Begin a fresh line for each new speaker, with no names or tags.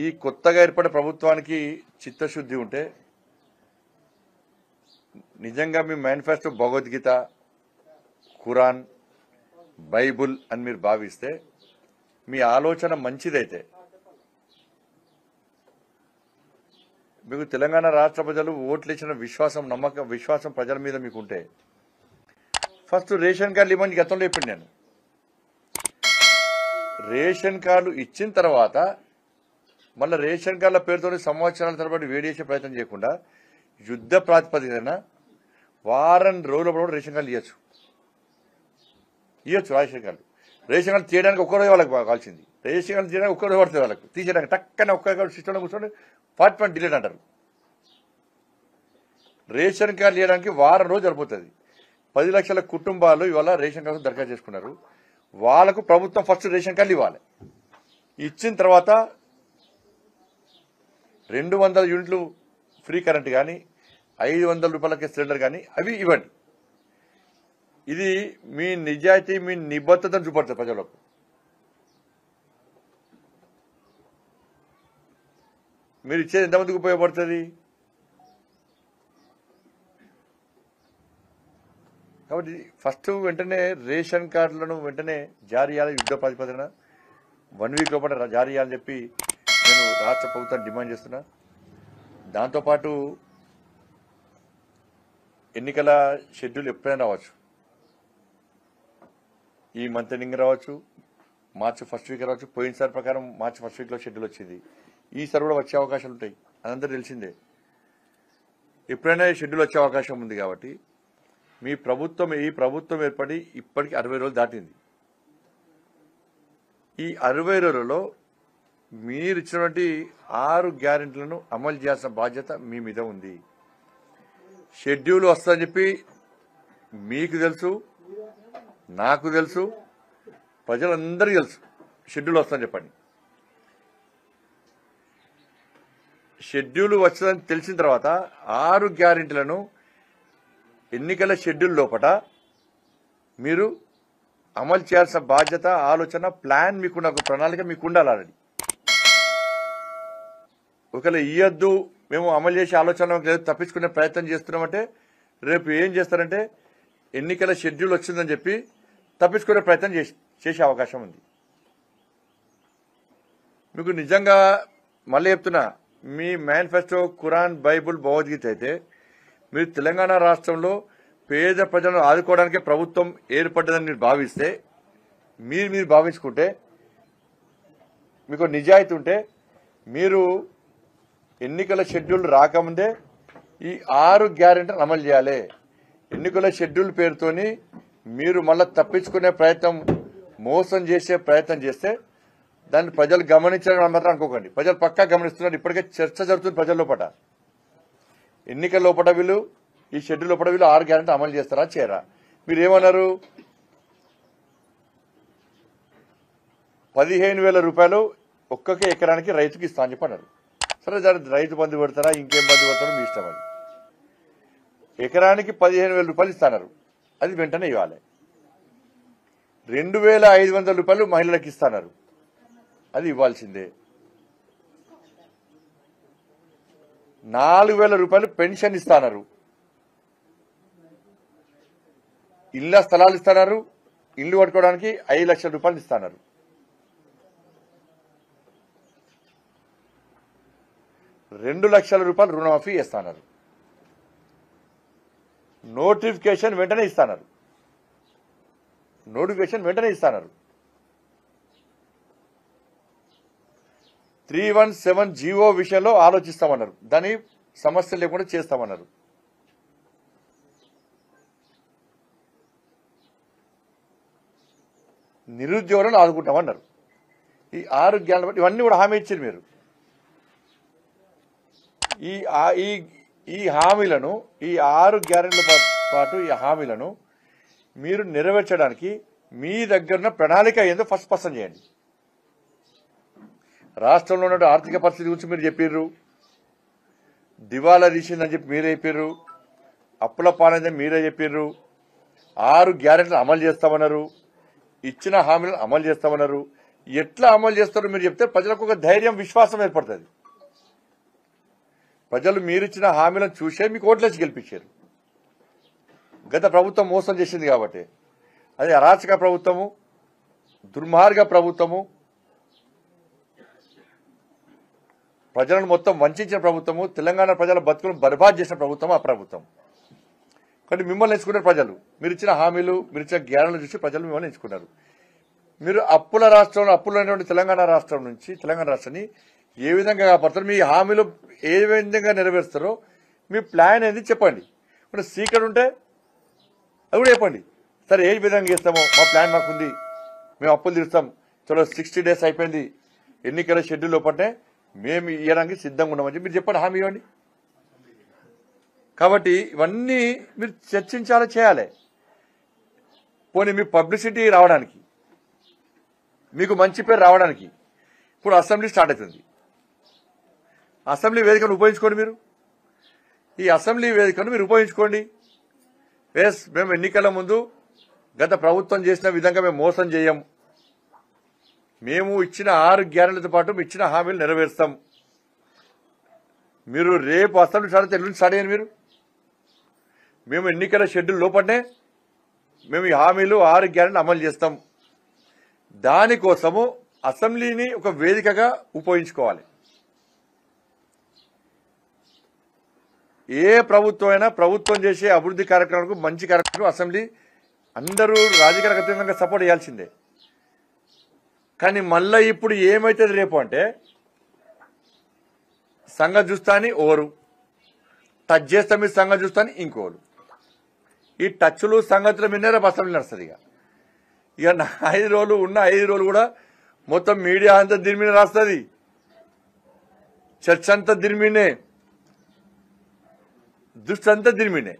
ఈ కొత్తగా ఏర్పడే ప్రభుత్వానికి చిత్తశుద్ధి ఉంటే నిజంగా మీ మేనిఫెస్టో భగవద్గీత, ఖురాన్, బైబుల్ అని మీరు భావిస్తే, మీ ఆలోచన మంచిదైతే మీకు తెలంగాణ రాష్ట్ర ప్రజలు ఓట్లు ఇచ్చిన విశ్వాసం ప్రజల మీద మీకుంటే ఫస్ట్ రేషన్ కార్డులు ఇవ్వని గతంలో చెప్పింది నేను. రేషన్ కార్డు ఇచ్చిన తర్వాత మళ్ళీ రేషన్ కార్డుల పేరుతో సంవత్సరాల తరబడి వేడి చేసే ప్రయత్నం చేయకుండా యుద్ధ ప్రాతిపదికన వారం రోజుల కూడా రేషన్ కార్డులు ఇవ్వచ్చు. రేషన్ కార్డు తీయడానికి ఒక్కరోజు వాళ్ళకి కావాల్సింది. రేషన్ కార్డు తీయడానికి ఒక్కరోజు పడుతుంది వాళ్ళకి. తీసేయడానికి టక్కన ఒక్క సిస్టంలో కూర్చొని 40% డిలేట్ అంటారు. రేషన్ కార్డు ఇవ్వడానికి వారం రోజు సరిపోతుంది. 10 లక్షల కుటుంబాలు ఇవాళ రేషన్ కార్డు దరఖాస్తు చేసుకున్నారు. వాళ్ళకు ప్రభుత్వం ఫస్ట్ రేషన్ కార్డులు ఇవ్వాలి. ఇచ్చిన తర్వాత 200 యూనిట్లు ఫ్రీ కరెంట్ కానీ, 500 రూపాయలకి సిలిండర్ కానీ అవి ఇవ్వండి. ఇది మీ నిజాయితీ, మీ నిబద్ధతను చూపడుతుంది ప్రజలకు. మీరు ఇచ్చేది ఎంతమందికి ఉపయోగపడుతుంది? కాబట్టి ఫస్ట్ వెంటనే రేషన్ కార్డులను వెంటనే జారీ చేయాలి. యుద్ధ ప్రాతిపదికన 1 వీక్ లోపల జారీ చేయాలని చెప్పి నేను రాష్ట్ర ప్రభుత్వాన్ని డిమాండ్ చేస్తున్నా. దాంతోపాటు ఎన్నికల షెడ్యూల్ ఎప్పుడైనా రావచ్చు. ఈ మంత్ ఎండింగ్ రావచ్చు, మార్చి ఫస్ట్ వీక్ రావచ్చు. పోయినసారి ప్రకారం మార్చి ఫస్ట్ వీక్లో షెడ్యూల్ వచ్చింది. ఈసారి కూడా వచ్చే అవకాశాలు ఉంటాయి. అదంతా తెలిసిందే. ఎప్పుడైనా షెడ్యూల్ వచ్చే అవకాశం ఉంది. కాబట్టి ఈ ప్రభుత్వం ఏర్పడి ఇప్పటికి 60 రోజులు దాటింది. ఈ 60 రోజులలో మీరు ఇచ్చినటువంటి 6 గ్యారెంటీలను అమలు చేయాల్సిన బాధ్యత మీ మీద ఉంది. షెడ్యూల్ వస్తుందని చెప్పి మీకు తెలుసు, నాకు తెలుసు, ప్రజలందరికీ తెలుసు. షెడ్యూల్ వస్తుందని చెప్పండి. షెడ్యూల్ వచ్చిందని తెలిసిన తర్వాత 6 గ్యారెంటీలను ఎన్నికల షెడ్యూల్ లోపల మీరు అమలు చేయాల్సిన బాధ్యత, ఆలోచన, ప్లాన్ మీకున్న ఒక ప్రణాళిక మీకు ఉండాలి. ఆల్రెడీ ఒకవేళ ఇయ్యొద్దు, మేము అమలు చేసే ఆలోచన తప్పించుకునే ప్రయత్నం చేస్తున్నామంటే రేపు ఏం చేస్తారంటే ఎన్నికల షెడ్యూల్ వచ్చిందని చెప్పి తప్పించుకునే ప్రయత్నం చేసే అవకాశం ఉంది. మీకు నిజంగా మళ్ళీ చెప్తున్నా, మీ మేనిఫెస్టో ఖురాన్, బైబుల్, భగవద్గీత అయితే మీరు తెలంగాణ రాష్ట్రంలో పేద ప్రజలను ఆదుకోవడానికే ప్రభుత్వం ఏర్పడ్డదని మీరు భావిస్తే, మీరు భావించుకుంటే, మీకు నిజాయితీ ఉంటే మీరు ఎన్నికల షెడ్యూల్ రాకముందే ఈ 6 గ్యారెంటీలు అమలు చేయాలి. ఎన్నికల షెడ్యూల్ పేరుతోని మీరు మళ్ళీ తప్పించుకునే ప్రయత్నం, మోసం చేసే ప్రయత్నం చేస్తే దాన్ని ప్రజలు గమనించాలని మాత్రం అనుకోకండి. ప్రజలు పక్కా గమనిస్తున్నారు. ఇప్పటికే చర్చ జరుగుతుంది ప్రజల లోపల. ఎన్నికల లోపల వీళ్ళు ఈ షెడ్యూల్ లోపల వీళ్ళు 6 గ్యారెంటీ అమలు చేస్తారా చేయరా? మీరు ఏమన్నారు? 15,000 రూపాయలు ఒక్కొక్క ఎకరానికి రైతుకి ఇస్తా అని చెప్పి అన్నారు. సరే, దాన్ని రైతు బంధు పెడతారా, ఇంకేం బంధు పెడతారో మీ ఇష్టం. అది ఎకరానికి 15,000 రూపాయలు ఇస్తున్నారు. అది వెంటనే ఇవ్వాలి. 2,500 రూపాయలు మహిళలకు ఇస్తున్నారు. అది ఇవ్వాల్సిందే. 4,000 రూపాయలు పెన్షన్ ఇస్తున్నారు. ఇళ్ల స్థలాలు ఇస్తున్నారు. ఇల్లు కట్టుకోవడానికి 5 లక్షల రూపాయలు ఇస్తున్నారు. 2 లక్షల రూపాయలు రుణమాఫీ ఇస్తున్నారు. నోటిఫికేషన్ వెంటనే ఇస్తున్నారు. 317 జీవో విషయంలో ఆలోచిస్తామన్నారు. దాని సమస్య లేకుండా చేస్తామన్నారు. నిరుద్యోగులను ఆదుకుంటామన్నారు. ఈ 6 గ్యారెంటీలు బట్టి ఇవన్నీ కూడా హామీ ఇచ్చారు మీరు. ఈ హామీలను, ఈ 6 గ్యారెంటీల పాటు ఈ హామీలను మీరు నెరవేర్చడానికి మీ దగ్గర ప్రణాళిక ఏందో ఫస్ట్ స్పష్టం చేయండి. రాష్ట్రంలో ఉన్న ఆర్థిక పరిస్థితి గురించి మీరు చెప్పారు. దివాలా తీసిందని చెప్పి మీరే చెప్పారు. అప్పుల పాలైందని మీరే చెప్పారు. 6 గ్యారెంటీలు అమలు చేస్తామన్నారు. ఇచ్చిన హామీలను అమలు చేస్తామన్నారు. ఎట్లా అమలు చేస్తారో మీరు చెప్తే ప్రజలకు ఒక ధైర్యం విశ్వాసం ఏర్పడుతుంది. ప్రజలు మీరిచ్చిన హామీలను చూసే మీకు ఓట్లేసి గెలిపించారు. గత ప్రభుత్వం మోసం చేసింది కాబట్టి, అది అరాచక ప్రభుత్వము, దుర్మార్గ ప్రభుత్వము, ప్రజలను మొత్తం వంచిన ప్రభుత్వము, తెలంగాణ ప్రజల బతుకులను బర్బాద్ చేసిన ప్రభుత్వం ఆ ప్రభుత్వం. కాబట్టి మిమ్మల్ని ఎంచుకున్నారు ప్రజలు. మీరు ఇచ్చిన హామీలు, మీరు ఇచ్చిన జ్ఞానాలు చూసి ప్రజలు మిమ్మల్ని ఎంచుకున్నారు. మీరు అప్పుల రాష్ట్రంలో, అప్పులు అనేటువంటి తెలంగాణ రాష్ట్రం నుంచి తెలంగాణ రాష్ట్రాన్ని ఏ విధంగా కాపాడతారు, మీ హామీలు ఏ విధంగా నెరవేరుస్తారో మీ ప్లాన్ ఏంది చెప్పండి. ఇప్పుడు సీక్రెట్ ఉంటే అది కూడా చెప్పండి. సరే ఏ విధంగా చేస్తామో మా ప్లాన్ మాకుంది, మేము అప్పులు తీరుస్తాం, చలో 60 days అయిపోయింది, ఎన్నికల షెడ్యూల్ లోపటే మేము ఇవ్వడానికి సిద్ధంగా ఉన్నామని మీరు చెప్పండి, హామీ ఇవ్వండి. కాబట్టి ఇవన్నీ మీరు చర్చించాలి, చేయాలి. పోనీ మీ పబ్లిసిటీ రావడానికి, మీకు మంచి పేరు రావడానికి ఇప్పుడు అసెంబ్లీ స్టార్ట్ అవుతుంది. అసెంబ్లీ వేదికను ఉపయోగించుకోండి. మీరు ఈ అసెంబ్లీ వేదికను మీరు ఉపయోగించుకోండి. ఎస్, మేము ఎన్నికల ముందు గత ప్రభుత్వం చేసిన విధంగా మేము మోసం చేయం, మేము ఇచ్చిన 6 గ్యారెంటీలతో పాటు ఇచ్చిన హామీలు నెరవేరుస్తాం. మీరు రేపు అసెంబ్లీ స్టార్ట్ ఎల్లుండి స్టార్ట్ అయ్యారు. మేము ఎన్నికల షెడ్యూల్ లోపలనే మేము ఈ హామీలు 6 గ్యారెంటీలు అమలు చేస్తాం. దానికోసము అసెంబ్లీని ఒక వేదికగా ఉపయోగించుకోవాలి. ఏ ప్రభుత్వం అయినా ప్రభుత్వం చేసే అభివృద్ధి కార్యక్రమాలకు, మంచి కార్యక్రమాలకు అసెంబ్లీ అందరూ రాజకీయాలకు అతీతంగా సపోర్ట్ చేయాల్సిందే. కానీ మళ్ళీ ఇప్పుడు ఏమైతుంది రేపు అంటే, సంగతి చూస్తా అని ఓరు, టచ్ చేస్తా మీరు సంగతి చూస్తా అని ఇంకోరు. ఈ టచ్లు సంగతుల మీదనే రేపు అసెంబ్లీ నడుస్తుంది. ఇక 5 రోజులు ఉన్న 5 రోజులు కూడా మొత్తం మీడియా అంతా దీని మీద రాస్తుంది, చర్చ అంతా దీని మీదనే, దృష్టి అంతా దీని మీదనే.